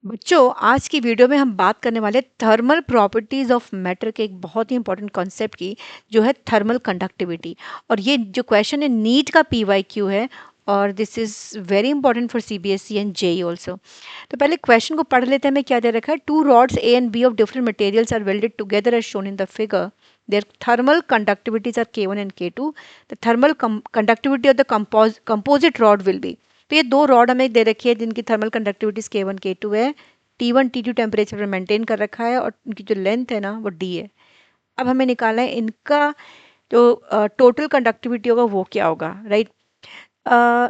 बच्चों आज की वीडियो में हम बात करने वाले थर्मल प्रॉपर्टीज ऑफ मैटर के एक बहुत ही इंपॉर्टेंट कॉन्सेप्ट की जो है थर्मल कंडक्टिविटी। और ये जो क्वेश्चन है नीट का पीवाईक्यू है और this is very important for CBSE and JEE also. तो पहले क्वेश्चन को पढ़ लेते हैं। हमें क्या दे रखा है, two rods A and B of different materials are welded together as shown in the figure, their thermal conductivities are K1 and K2. The thermal conductivity of the composite rod will be, तो ये दो rod हमें दे रखी है जिनकी thermal conductivities K1 K2 है। T1 T2 temperature पर maintain कर रखा है और उनकी जो लेंथ है ना वो D है। अब हमें निकालना है इनका जो टोटल कंडक्टिविटी होगा वो क्या होगा, राइट।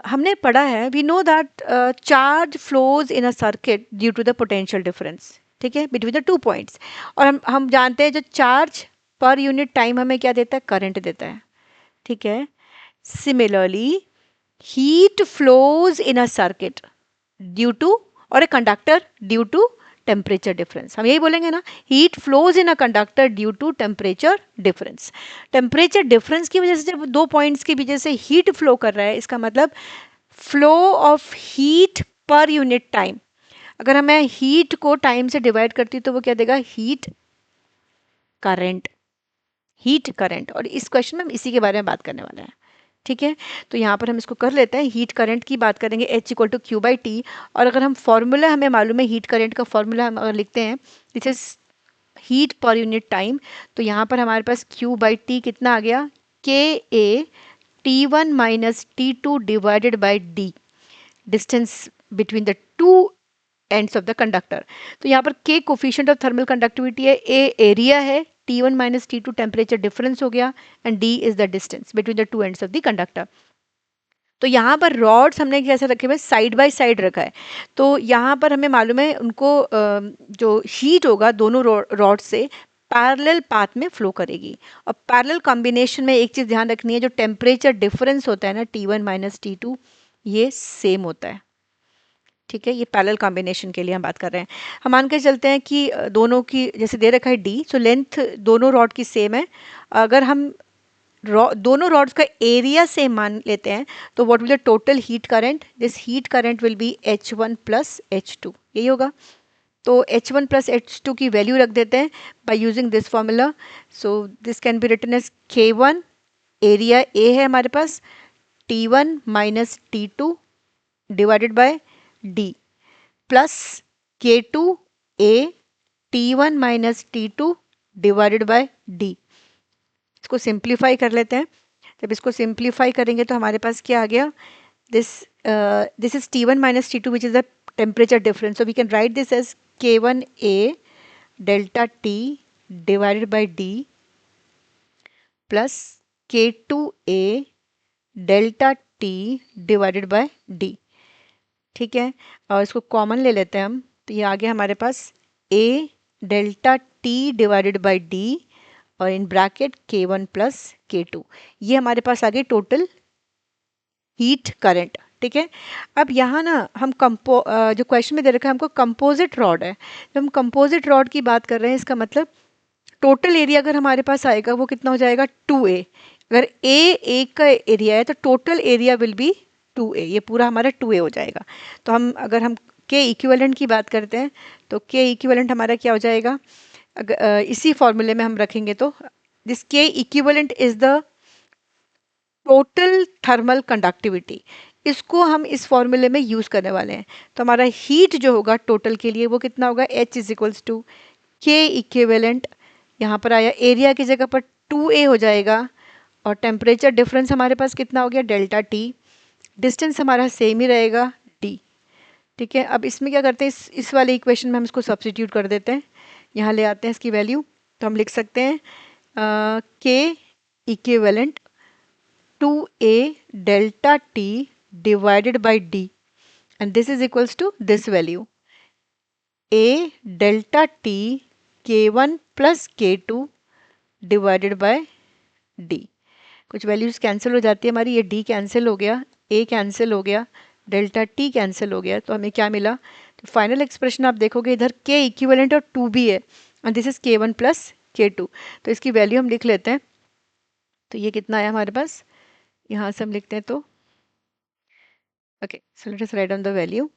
हमने पढ़ा है, we know that charge flows in a circuit due to the potential difference, ठीक है, बिटवीन द टू पॉइंट्स। और हम जानते हैं जो चार्ज पर यूनिट टाइम हमें क्या देता है, करंट देता है, ठीक है। Similarly heat flows in a circuit due to, और a conductor due to temperature difference. हम यही बोलेंगे ना, heat flows in a conductor due to temperature difference. Temperature difference की वजह से जब दो पॉइंट्स की वजह से हीट फ्लो कर रहा है, इसका मतलब flow of heat per unit time. अगर मैं हीट को टाइम से डिवाइड करती हूँ तो वो क्या देगा, हीट करंट, हीट करंट। और इस क्वेश्चन में हम इसी के बारे में बात करने वाले हैं, ठीक है। तो यहाँ पर हम इसको कर लेते हैं, हीट करंट की बात करेंगे, H equal to Q by T. और अगर हम फॉर्मूला, हमें मालूम है हीट करंट का फॉर्मूला हम अगर लिखते हैं, this is heat per unit time, तो यहाँ पर हमारे पास क्यू बाई टी कितना आ गया, के ए T1 minus T2 divided by D, distance between the two ends of the conductor. तो यहाँ पर के कोफिशिएंट ऑफ थर्मल कंडक्टिविटी है, ए एरिया है, T1 minus T2 temperature difference हो गया, and D is the distance between the two ends of the conductor. तो यहाँ पर रॉड्स हमने कैसे रखे हुए, साइड बाय साइड रखा है। तो यहाँ पर हमें मालूम है उनको जो हीट होगा दोनों रॉड से पैरेलल पाथ में फ्लो करेगी। और पैरेलल कॉम्बिनेशन में एक चीज़ ध्यान रखनी है, जो टेम्परेचर डिफरेंस होता है ना T1 माइनस T2, ये सेम होता है, ठीक है। ये पैरेलल कॉम्बिनेशन के लिए हम बात कर रहे हैं। हम मान के चलते हैं कि दोनों की जैसे दे रखा है D, सो लेंथ दोनों रॉड की सेम है। अगर हम दोनों रॉड्स का एरिया सेम मान लेते हैं तो what will the total heat current, this heat current will be H1 plus H2, यही होगा। तो H1 प्लस H2 की वैल्यू रख देते हैं by using this formula. So this can be written as K1, area A है हमारे पास, T1 minus T2 divided by D, plus K2 A T1 minus T2 divided by D। इसको simplify कर लेते हैं। जब इसको सिंप्लीफाई करेंगे तो हमारे पास क्या आ गया, this this is T1 minus T2 which is the temperature difference, so we can write this as K1A delta T divided by D plus K2A delta T divided by D, ठीक है। और इसको कॉमन ले लेते हैं हम, तो ये आ गया हमारे पास A delta T divided by D और in bracket K1 plus K2। ये हमारे पास आ गई टोटल हीट करंट, ठीक है। अब यहाँ ना हम जो क्वेश्चन में दे रखा है हमको कंपोजिट रॉड है। जब हम कंपोजिट रॉड की बात कर रहे हैं, इसका मतलब टोटल एरिया अगर हमारे पास आएगा वो कितना हो जाएगा, 2A। अगर A का एरिया है तो total area will be 2A, ये पूरा हमारा 2A हो जाएगा। तो अगर हम के इक्विवेलेंट की बात करते हैं तो के इक्विवेलेंट हमारा क्या हो जाएगा, अगर इसी फॉर्मूले में हम रखेंगे तो दिस के equivalent is the total thermal conductivity. इसको हम इस फॉर्मूले में यूज करने वाले हैं। तो हमारा हीट जो होगा टोटल के लिए वो कितना होगा, H इज इक्वल्स टू के इक्विवेलेंट, यहाँ पर आया एरिया की जगह पर 2A हो जाएगा, और टेम्परेचर डिफरेंस हमारे पास कितना हो गया, डेल्टा T, डिस्टेंस हमारा सेम ही रहेगा D, ठीक है। अब इसमें क्या करते हैं, इस वाले इक्वेशन में हम इसको सब्स्टिट्यूट कर देते हैं, यहाँ ले आते हैं इसकी वैल्यू। तो हम लिख सकते हैं के equivalent 2A delta T divided by D, and this is equals to this value, A delta T K1 plus K2 divided by D। कुछ वैल्यूज कैंसिल हो जाती है हमारी, ये D कैंसिल हो गया, A कैंसिल हो गया, डेल्टा T कैंसिल हो गया, तो हमें क्या मिला, तो फाइनल एक्सप्रेशन आप देखोगे इधर K इक्विवेलेंट और 2B है, और this is K1 plus K2। तो इसकी वैल्यू हम लिख लेते हैं, तो ये कितना आया हमारे पास, यहाँ से हम लिखते हैं तो okay, so let us write down the value.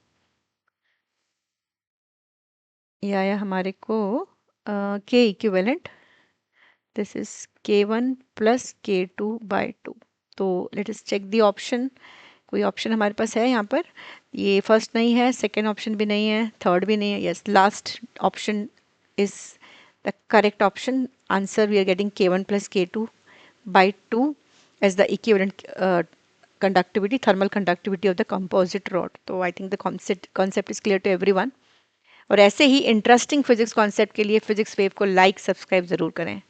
ये आया हमारे को के equivalent, this is K1 plus K2 by 2। तो let us check the option. कोई ऑप्शन हमारे पास है यहाँ पर? ये फर्स्ट नहीं है, सेकेंड ऑप्शन भी नहीं है, थर्ड भी नहीं है। Yes, last option is the correct option. Answer we are getting K1 plus K2 by 2 as the equivalent conductivity, thermal conductivity of the composite rod. तो I think the concept is clear to everyone। और ऐसे ही interesting physics concept के लिए physics wave को like subscribe ज़रूर करें।